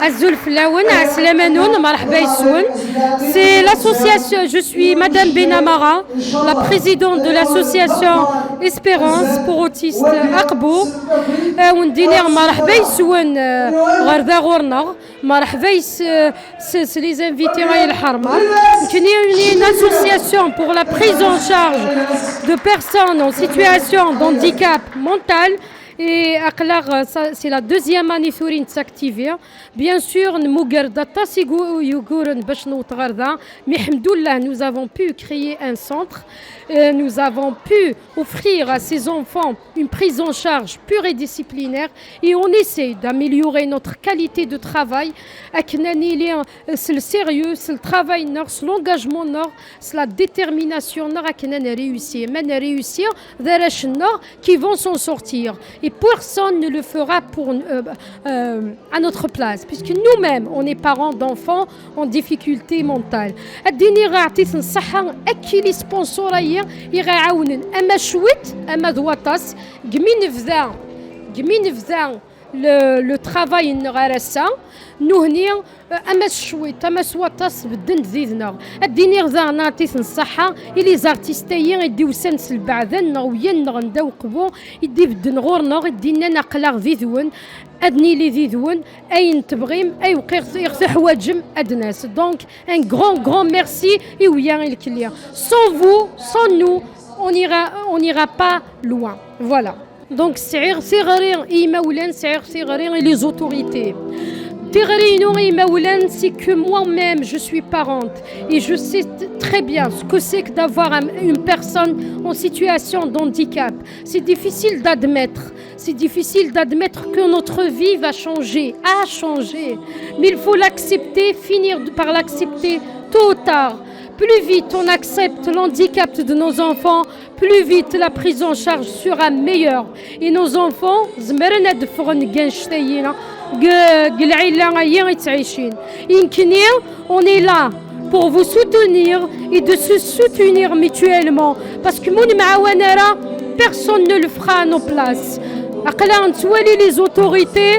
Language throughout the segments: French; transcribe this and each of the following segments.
Azul Flaoun, Aslemanoun, Marhaba Issoun. C'est l'association, je suis Madame Benamara, la présidente de l'association Espérance pour autistes Aqbou. On dit Marhaba Issoun, Gharda Gourna, Marhaba c'est les invités à El Harma. Une association pour la prise en charge de personnes en situation de handicap mental. Et c'est la deuxième année sur une s'activer. Bien sûr, nous avons pu créer un centre. Nous avons pu offrir à ces enfants une prise en charge pure et disciplinaire et on essaie d'améliorer notre qualité de travail. C'est le sérieux, c'est le travail, c'est l'engagement, c'est la détermination réussir qui vont s'en sortir. Et personne ne le fera à notre place, puisque nous-mêmes, on est parents d'enfants en difficulté mentale. يغاعونن اما شويت اما دواطاس قمين فذا لو ترافاي نغارسا نهني اما شويت اما سواطاس بدن ذيذنا اديني غزا نعطيس الصحه الي زارتيستيين يديو سنس البعثن نغوين نغنداو قبو يدي بدن غورنا يدينا نقلا ذيذون ادني لي ذيذون اين تبغيم اي يغسى حواجم ادناس دونك ان grand merci et ويا الكليا sans vous sans nous on n'ira pas loin voilà donc c'est les autorités c'est que moi-même je suis parente et je sais très bien ce que c'est que d'avoir une personne en situation de handicap. C'est difficile d'admettre que notre vie va changer, a changé. Mais il faut l'accepter, finir par l'accepter tôt ou tard. Plus vite on accepte l'handicap de nos enfants, plus vite la prise en charge sera meilleure. Et nos enfants, on est là pour vous soutenir et de se soutenir mutuellement. Parce que personne ne le fera à nos places. Les autorités,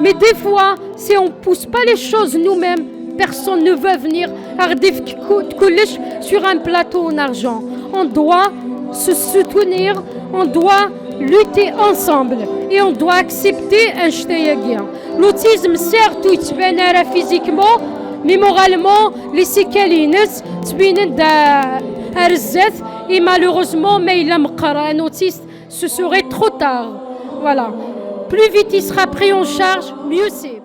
mais des fois, si on ne pousse pas les choses nous-mêmes, personne ne veut venir sur un plateau en argent. On doit se soutenir, on doit lutter ensemble et on doit accepter un ch'tayagien. L'autisme, certes, il se vénère physiquement, mais moralement, les séquelles et malheureusement, un autiste, ce serait trop tard. Voilà. Plus vite il sera pris en charge, mieux c'est.